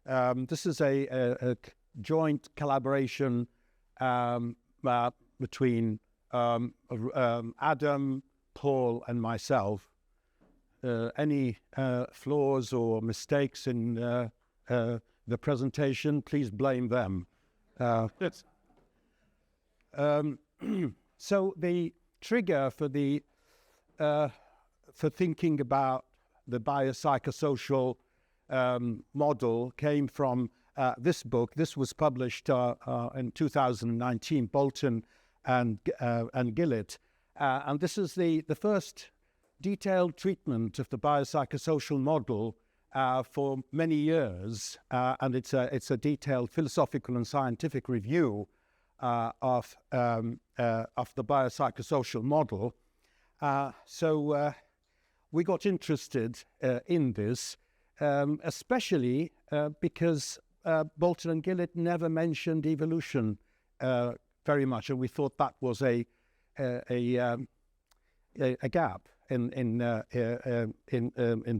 This is a joint collaboration between Adam, Paul, and myself. Any flaws or mistakes in the presentation, please blame them. So the trigger for thinking about the biopsychosocial model came from this book. This was published in 2019, Bolton and Gillett, and this is the first detailed treatment of the biopsychosocial model for many years, and it's a detailed philosophical and scientific review of the biopsychosocial model. So we got interested in this, especially because Bolton and Gillett never mentioned evolution very much, and we thought that was a gap in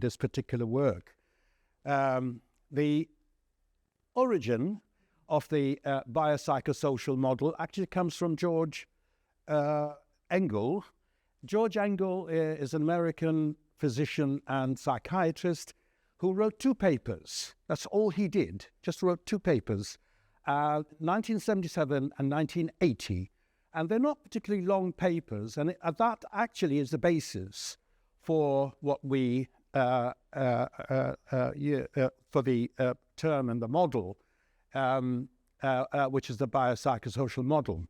this particular work. The origin of the biopsychosocial model actually comes from George Engel. George Engel is an American physician and psychiatrist who wrote 2 papers. That's all he did, just wrote 2 papers, 1977 and 1980. And they're not particularly long papers, and that actually is the basis for what we, for the term and the model, which is the biopsychosocial model.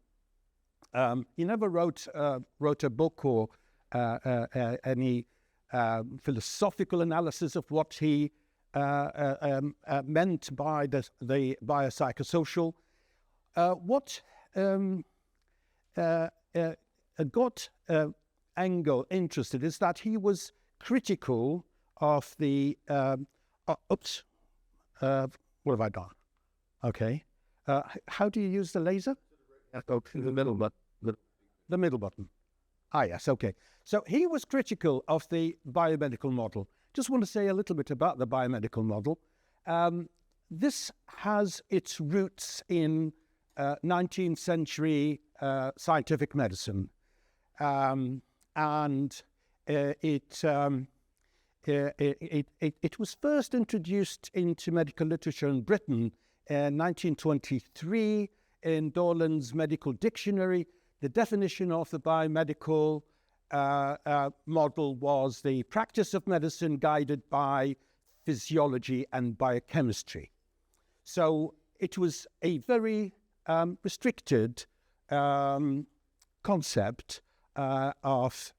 He never wrote a book or any philosophical analysis of what he meant by the biopsychosocial. What got Engel interested is that he was critical of the what have I done? Okay. How do you use the laser? The middle button. The middle button. Ah, yes, okay. So he was critical of the biomedical model. Just want to say a little bit about the biomedical model. This has its roots in 19th century scientific medicine, and it was first introduced into medical literature in Britain in 1923 in Dorland's Medical Dictionary. The definition of the biomedical model was the practice of medicine guided by physiology and biochemistry. So it was a very restricted concept of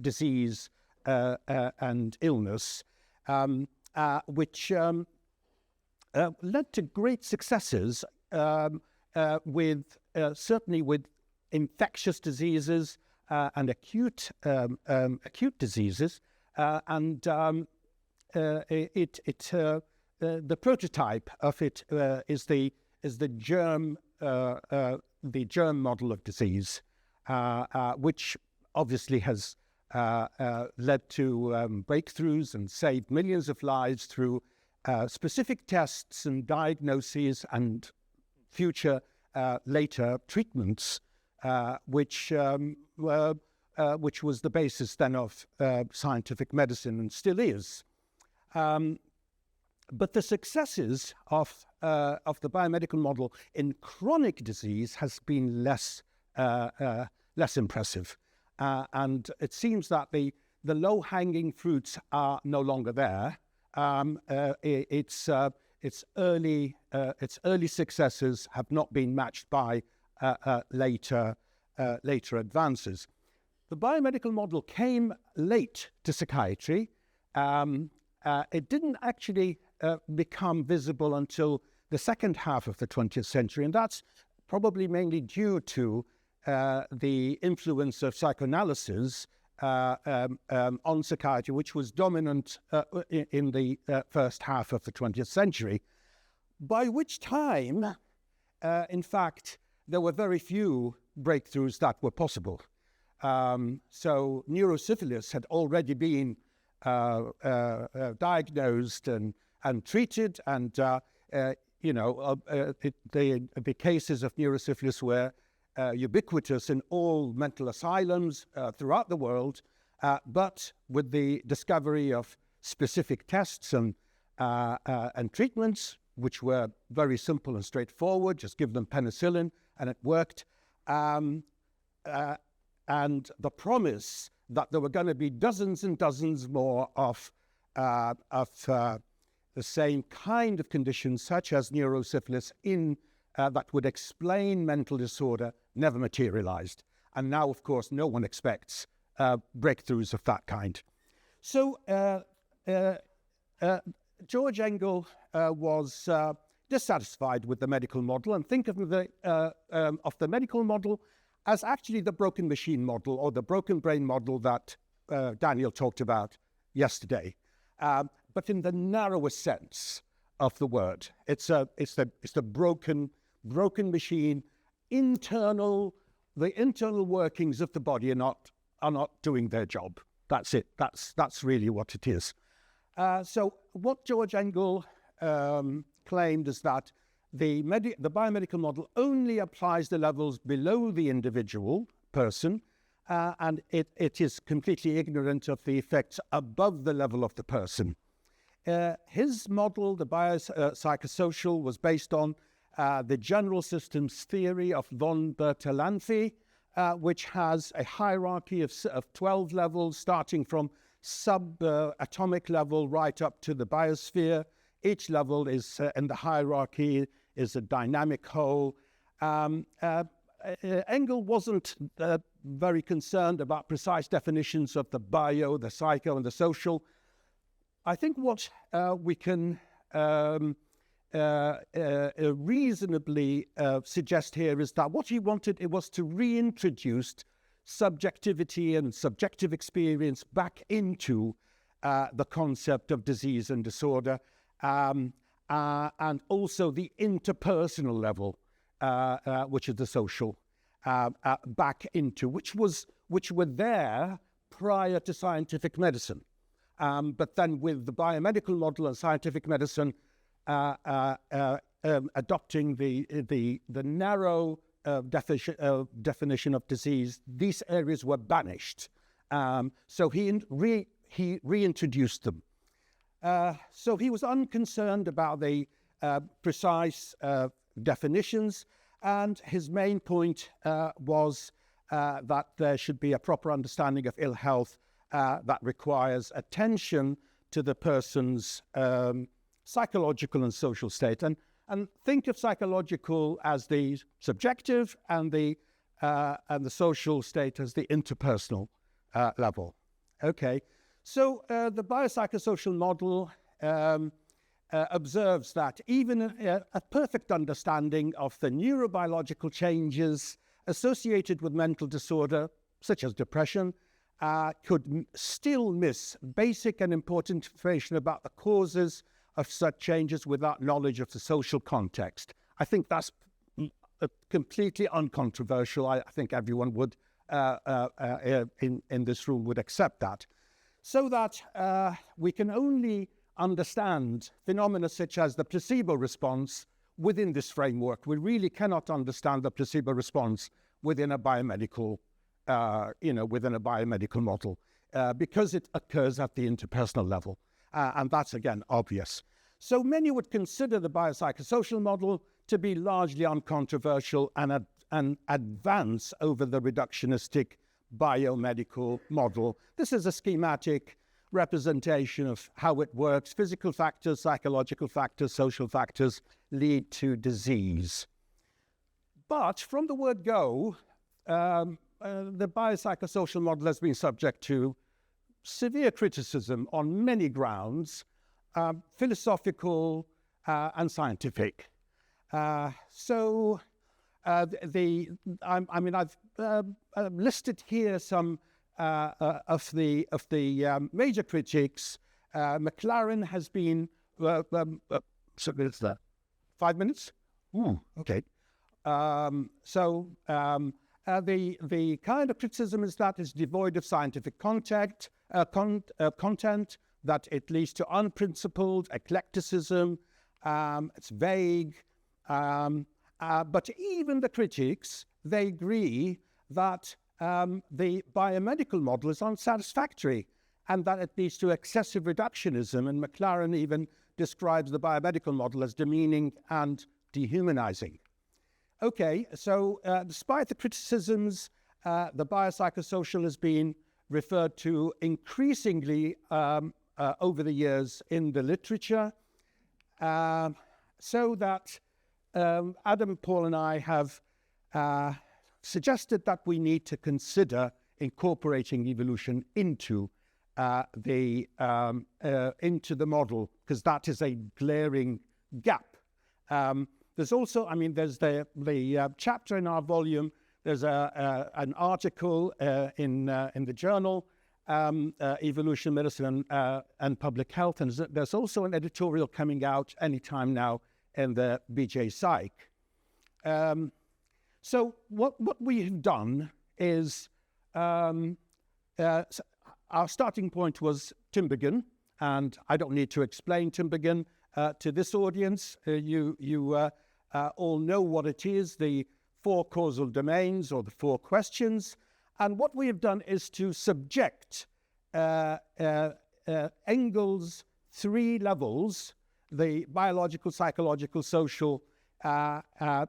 disease and illness, which led to great successes certainly with infectious diseases and acute diseases, and the prototype of it is the germ model of disease, which obviously has led to breakthroughs and saved millions of lives through specific tests and diagnoses and future later treatments, which was the basis then of scientific medicine and still is. But the successes of the biomedical model in chronic disease has been less impressive, and it seems that the low-hanging fruits are no longer there. Its early successes have not been matched by later advances. The biomedical model came late to psychiatry. It didn't actually become visible until the second half of the 20th century, and that's probably mainly due to the influence of psychoanalysis on psychiatry, which was dominant in the first half of the 20th century, by which time, in fact, there were very few breakthroughs that were possible. So neurosyphilis had already been diagnosed and and treated. And, the cases of neurosyphilis were ubiquitous in all mental asylums throughout the world. But with the discovery of specific tests and treatments, which were very simple and straightforward, just give them penicillin and it worked. And the promise that there were going to be dozens and dozens more of the same kind of conditions, such as neurosyphilis, that would explain mental disorder, never materialized. And now, of course, no one expects breakthroughs of that kind. So George Engel was dissatisfied with the medical model, and think of the medical model as actually the broken machine model or the broken brain model that Daniel talked about yesterday, but in the narrowest sense of the word. It's the broken machine. The internal workings of the body are not doing their job. That's it. That's really what it is. So what George Engel claimed is that the biomedical model only applies the levels below the individual person, and it is completely ignorant of the effects above the level of the person. His model, the biopsychosocial, was based on the general systems theory of von Bertalanffy, which has a hierarchy of 12 levels, starting from subatomic level right up to the biosphere. Each level is in the hierarchy is a dynamic whole. Engel wasn't very concerned about precise definitions of the bio, the psycho, and the social. I think what we can reasonably suggest here is that what he wanted, it was to reintroduce subjectivity and subjective experience back into the concept of disease and disorder, and also the interpersonal level, which is the social, back into, which were there prior to scientific medicine. But then with the biomedical model and scientific medicine adopting the narrow definition of disease, these areas were banished. So he reintroduced them. So he was unconcerned about the precise definitions, and his main point was that there should be a proper understanding of ill health that requires attention to the person's psychological and social state. And think of psychological as the subjective and the social state as the interpersonal level. Okay, so the biopsychosocial model observes that even a perfect understanding of the neurobiological changes associated with mental disorder, such as depression, could still miss basic and important information about the causes of such changes without knowledge of the social context. I think that's completely uncontroversial. I think everyone would in this room would accept that. So that we can only understand phenomena such as the placebo response within this framework. We really cannot understand the placebo response within a biomedical model, because it occurs at the interpersonal level. And that's, again, obvious. So many would consider the biopsychosocial model to be largely uncontroversial and an advance over the reductionistic biomedical model. This is a schematic representation of how it works. Physical factors, psychological factors, social factors lead to disease. But from the word go, the biopsychosocial model has been subject to severe criticism on many grounds, philosophical and scientific. I've listed here some of the major critics. McLaren has been. So it's that 5 minutes. Ooh, okay. The kind of criticism is that it's devoid of scientific content, that it leads to unprincipled eclecticism. It's vague. But even the critics, they agree that the biomedical model is unsatisfactory and that it leads to excessive reductionism. And McLaren even describes the biomedical model as demeaning and dehumanizing. Okay, so despite the criticisms, the biopsychosocial has been referred to increasingly over the years in the literature, so that Adam, Paul and I have suggested that we need to consider incorporating evolution into the model, because that is a glaring gap. There's also, there's the chapter in our volume. There's an article in the journal Evolution, Medicine and Public Health, and there's also an editorial coming out anytime now in the BJ Psych. So what we have done is our starting point was Tinbergen, and I don't need to explain Tinbergen to this audience. You all know what it is, the 4 causal domains or the 4 questions. And what we have done is to subject Engel's 3 levels, the biological, psychological, social,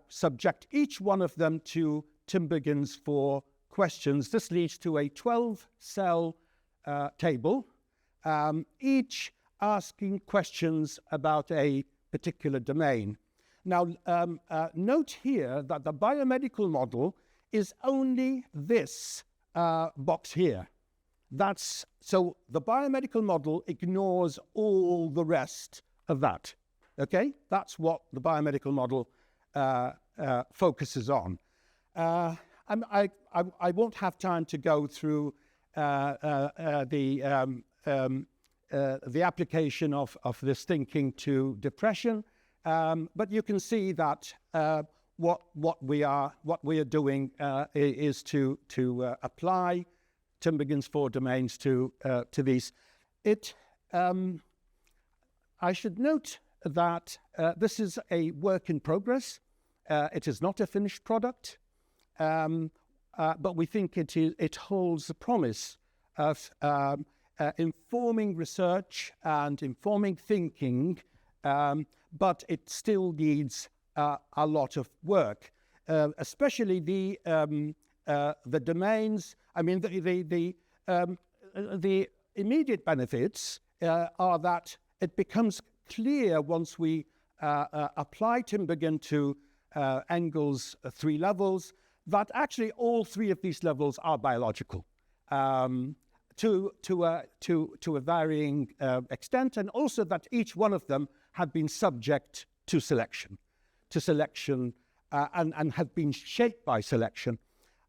subject each one of them to Tinbergen's 4 questions. This leads to a 12-cell table, each asking questions about a particular domain. Now, note here that the biomedical model is only this box here. So the biomedical model ignores all the rest of that. Okay, that's what the biomedical model focuses on. I won't have time to go through the application of this thinking to depression, but you can see that what we are doing is to apply Tinbergen's 4 domains to these. I should note that this is a work in progress. It is not a finished product, but we think it holds the promise of informing research and informing thinking, but it still needs a lot of work, especially the domains. The immediate benefits are that it becomes clear once we apply Tinbergen to Engel's 3 levels that actually all 3 of these levels are biological to a varying extent, and also that each one of them have been subject to selection, and have been shaped by selection.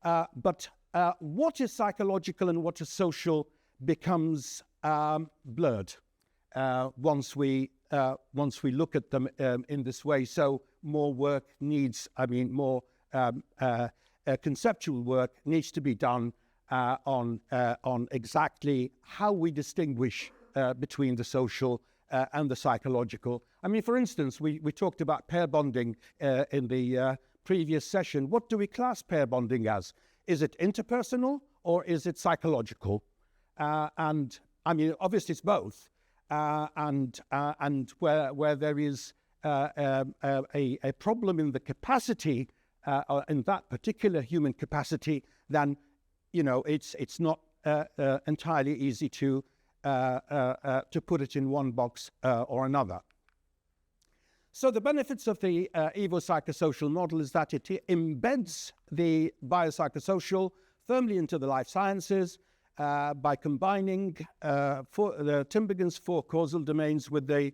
But what is psychological and what is social becomes blurred once we look at them in this way. So more work needs, more conceptual work needs to be done on exactly how we distinguish between the social and the psychological. For instance, we talked about pair bonding in the previous session. What do we class pair bonding as? Is it interpersonal or is it psychological? And obviously it's both. And where there is a problem in the capacity, in that particular human capacity, then it's not entirely easy to put it in one box or another. So the benefits of the evo-psychosocial model is that it embeds the biopsychosocial firmly into the life sciences by combining Tinbergen's 4 causal domains with the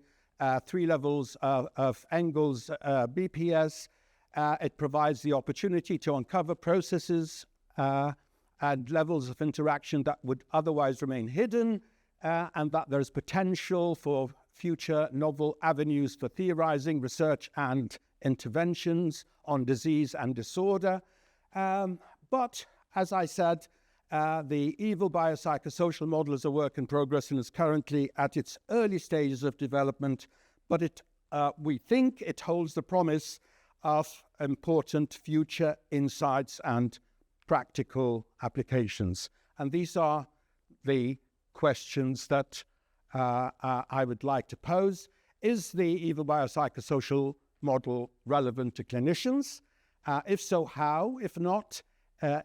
3 levels of Engel's BPS. It provides the opportunity to uncover processes and levels of interaction that would otherwise remain hidden, and that there's potential for future novel avenues for theorizing, research, and interventions on disease and disorder. But, as I said, The Evobiopsychosocial model is a work in progress and is currently at its early stages of development, but we think it holds the promise of important future insights and practical applications. And these are the questions that I would like to pose. Is the Evobiopsychosocial model relevant to clinicians? If so, how? If not,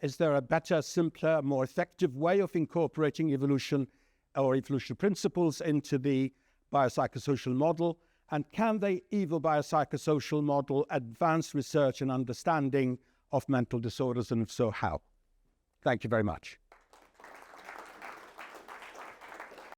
is there a better, simpler, more effective way of incorporating evolution or evolutionary principles into the biopsychosocial model? And can the Evobiopsychosocial model advance research and understanding of mental disorders, and if so, how? Thank you very much.